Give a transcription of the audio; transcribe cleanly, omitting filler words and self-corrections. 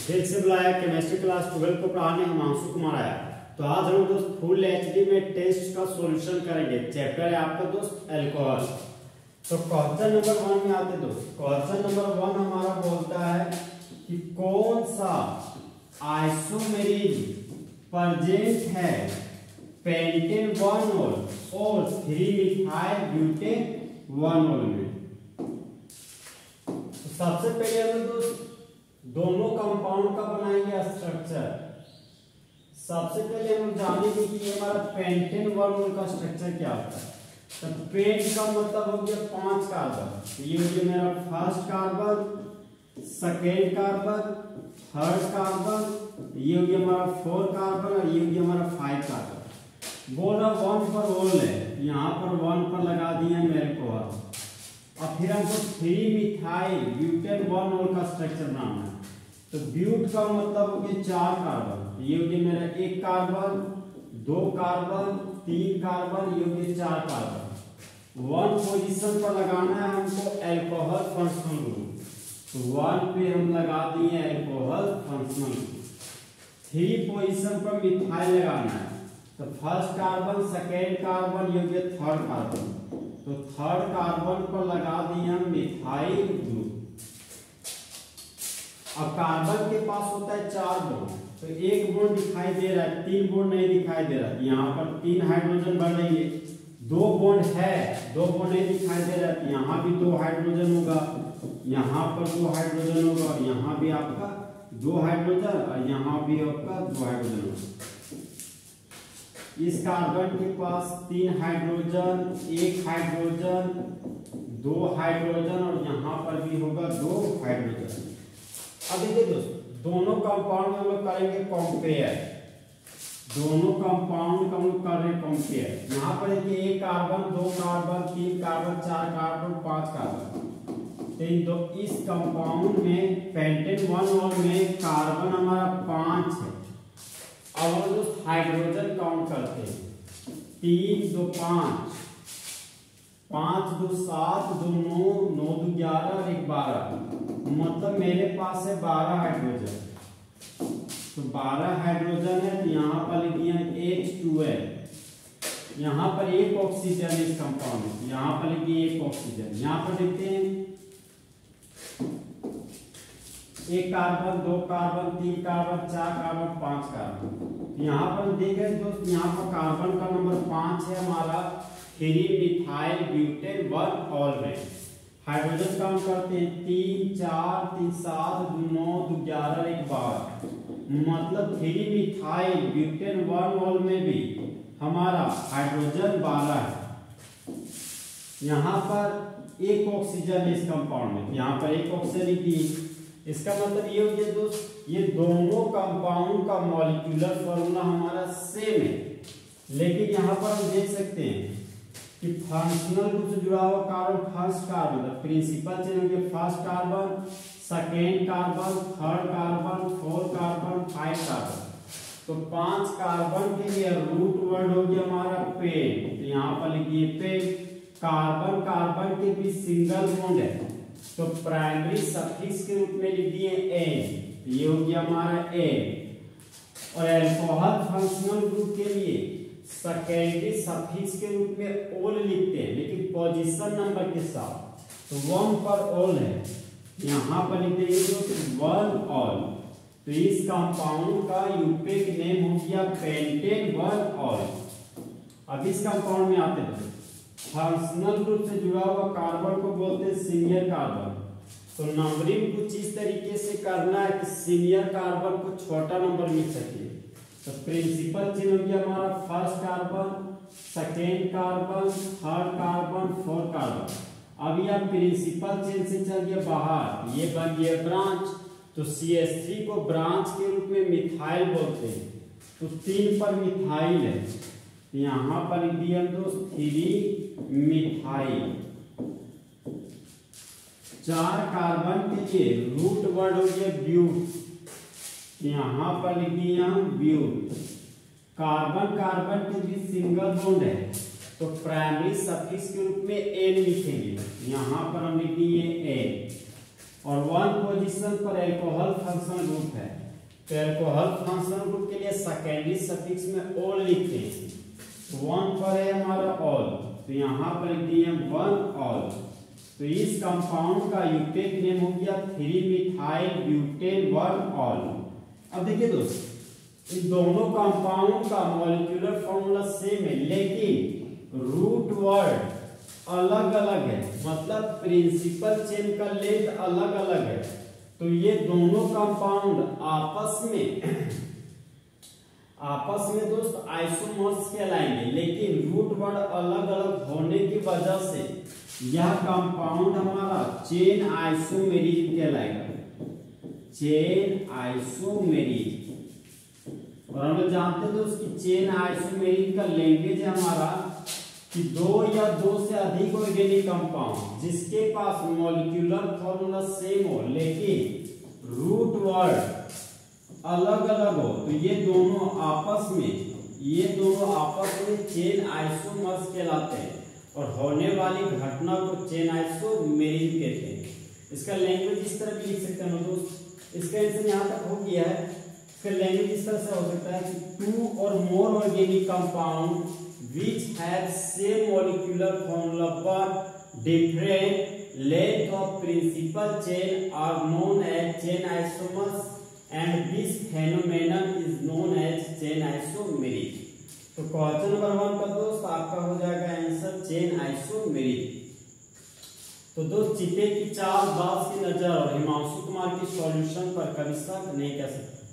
फिर से बुलाया केमिस्ट्री क्लास 12 को पढ़ाने हिमांशु कुमार आया। तो आज हम दोस्त फुल एचडी में टेस्ट का सॉल्यूशन करेंगे। चैप्टर है आपका दोस्त अल्कोहल। तो क्वेश्चन नंबर 1 में आते दोस्त। क्वेश्चन नंबर 1 हमारा बोलता है कि कौन सा आइसोमेरिज प्रेजेंट है पेंटेन 1 ओल और 3 मिथाइल ब्यूटेन 1 ओल में। तो सबसे पहले हम दोस्त दोनों कंपाउंड का बनाएंगे स्ट्रक्चर। सबसे पहले हम जानेंगे कि ये हमारा पेंटेन 1 ओल का स्ट्रक्चर क्या होता है। तो पेंट का मतलब हो गया 5 कार्बन। ये हो गया मेरा first carbon, second carbon, third carbon, ये हो गया हमारा 4 कार्बन और ये हो गया हमारा 5 कार्बन। बोल रहा 1 पर ओल है, यहाँ पर 1 पर लगा दिया मेरे को। और फिर हमको 3 मिथाइल ब्यूटेन 1 ओल का स्ट्रक्चर बनाना है। तो ब्यूट का मतलब हो गया 4 कार्बन। ये हो गया मेरा 1 कार्बन, 2 कार्बन, 3 कार्बन, ये हो गया 4 कार्बन। 1 पोजीशन पर लगाना है हमको अल्कोहल फंक्शनल ग्रुप। तो 1 पे हम लगा दिए अल्कोहल फंक्शनल ग्रुप। 3 पोजीशन पर मिथाइल लगाना है। तो फर्स्ट कार्बन, सेकेंड कार्बन, ये हो गया थर्ड कार्बन। तो थर्ड कार्बन पर लगा दिए हम मिथाइल ग्रुप। अब कार्बन के पास होता है 4 बॉन्ड। तो 1 बॉन्ड दिखाई दे रहा है, 3 बॉन्ड नहीं दिखाई दे रहा है। यहाँ पर 3 हाइड्रोजन बढ़ेंगे। 2 बॉन्ड है, 2 बॉन्ड नहीं दिखाई दे रहा है। यहाँ भी 2 हाइड्रोजन होगा, यहाँ पर 2 हाइड्रोजन होगा और यहाँ भी आपका 2 हाइड्रोजन और यहाँ भी आपका 2 हाइड्रोजन होगा। इस कार्बन के पास 3 हाइड्रोजन, 1 हाइड्रोजन, 2 हाइड्रोजन और यहाँ पर भी होगा 2 हाइड्रोजन। अब देखिए दोस्तों, दोनों कंपाउंड में हम लोग करेंगे कंपेयर। दोनों कंपाउंड का हम लोग कर रहे हैं कंपेयर। यहाँ पर देखिए 1 carbon, 2 carbon, 3 carbon, 4 carbon, 5 carbon. तो इस कंपाउंड में पेंटेन 1 ओल में कार्बन हमारा 5 है। अब हम लोग हाइड्रोजन काउंट करते हैं। 3 2 5, 5 2 7, 2 9, 9 2 11 और 1 12। मतलब मेरे पास है 12 हाइड्रोजन। तो 12 हाइड्रोजन है। तो यहाँ पर लिख दिया H2L। यहाँ पर 1 ऑक्सीजन है इस कंपाउंड में। यहाँ पर लिख दिया 1 ऑक्सीजन। यहाँ पर लिखते हैं 1 carbon, 2 carbon, 3 carbon, 4 carbon, 5 carbon. यहाँ पर देखें दोस्त, यहाँ पर कार्बन का नंबर 5 है हमारा 3 मिथाइल ब्यूटेन 1 ओल में। हाइड्रोजन काउंट करते हैं 3 4 3 7 2 9 2 11 1 12। मतलब 3 मिथाइल ब्यूटेन 1 ओल में भी हमारा हाइड्रोजन 12 है। यहाँ पर 1 ऑक्सीजन है इस कंपाउंड में। यहाँ पर 1 ऑक्सीजन लिख दी। इसका मतलब ये हो गया दोस्त, ये दोनों कंपाउंड का मॉलिक्यूलर फॉर्मूला हमारा सेम है। लेकिन यहाँ पर हम देख सकते हैं कि फंक्शनल ग्रुप से जुड़ा हुआ carbon first carbon, principal chain हो गया first carbon, second carbon, third carbon, 4 carbon, 5 carbon. तो 5 कार्बन के लिए रूट वर्ड हो गया हमारा पेन। तो यहाँ पर लिखिए पेन। कार्बन कार्बन के बीच सिंगल बॉन्ड है, तो प्राइमरी सफिक्स के रूप में लिख दिए एन। ये हो गया हमारा एन। और अल्कोहल फंक्शनल ग्रुप के लिए सेकेंडरी सफिक्स के रूप में ओल लिखते हैं, लेकिन पोजीशन नंबर के साथ। तो 1 पर ओल है, यहाँ पर लिख देंगे 1 ओल। तो इस कंपाउंड का यूपेक नेम हो गया पेंटेन 1 ओल। अब इस कंपाउंड में आते हैं, फंक्शनल ग्रुप से जुड़ा हुआ कार्बन को बोलते हैं सीनियर कार्बन। तो नंबरिंग कुछ इस तरीके से करना है कि सीनियर कार्बन को छोटा नंबर मिल सके। तो प्रिंसिपल चेन हो गया हमारा first carbon, second carbon, third carbon, 4 carbon. अभी आप प्रिंसिपल चेन से चल गया बाहर, ये बन गया ब्रांच। तो CH3 को ब्रांच के रूप में मिथाइल बोलते हैं। तो 3 पर मिथाइल है। यहाँ पर लिख दिया दोस्त 3 मिथाइल। 4 कार्बन के लिए रूट वर्ड हो गया ब्यूट। यहाँ पर लिख दिया ब्यूट। कार्बन कार्बन के बीच सिंगल बॉन्ड है, तो प्राइमरी सफिक्स के रूप में एन लिखेंगे। यहाँ पर हम लिख दिए एन। और 1 पोजीशन पर अल्कोहल फंक्शन ग्रुप है। तो अल्कोहल फंक्शन ग्रुप के लिए सेकेंडरी सफिक्स में ऑल लिखते हैं। तो 1 पर है हमारा ऑल, तो यहाँ पर लिख दिए 1 ऑल। तो इस कंपाउंड का यूटेक नेम हो गया 3-मिथाइल ब्यूटेन 1 ऑल। अब देखिए दोस्त, इन दोनों कंपाउंड का मॉलिक्यूलर फॉर्मूला सेम है, लेकिन रूट वर्ड अलग अलग है, मतलब प्रिंसिपल चेन का लेंथ अलग अलग है। तो ये दोनों कंपाउंड आपस में दोस्त आइसोमर्स कहलाएंगे, लेकिन रूट वर्ड अलग अलग होने की वजह से यह कंपाउंड हमारा चेन आइसोमेरिक कहलाएगा, चेन आइसोमेरिक। और हम लोग जानते हैं दोस्त कि चेन आइसोमेरिक का लैंग्वेज है हमारा कि 2 या 2 से अधिक ऑर्गेनिक कंपाउंड जिसके पास मॉलिक्यूलर फॉर्मूला सेम हो लेकिन रूट वर्ड अलग अलग हो, तो ये दोनों आपस में चेन आइसोमर्स कहलाते हैं और होने वाली घटना को चेन आइसोमेरिक कहते हैं। इसका लैंग्वेज इस तरह भी लिख सकते हैं दोस्त। इसका आंसर यहाँ तक हो गया है। इसका लैंग्वेज इस तरह से हो सकता है कि 2 or more organic compound which have same molecular formula but different length of principal chain are known as chain isomers and this phenomenon is known as chain isomeric। तो क्वेश्चन नंबर 1 का दोस्त आपका हो जाएगा आंसर चेन आइसोमेरिक। तो दोस्त चिते की चाल, दास की नजर और हिमांशु कुमार की सॉल्यूशन पर कभी शक नहीं कर सकते।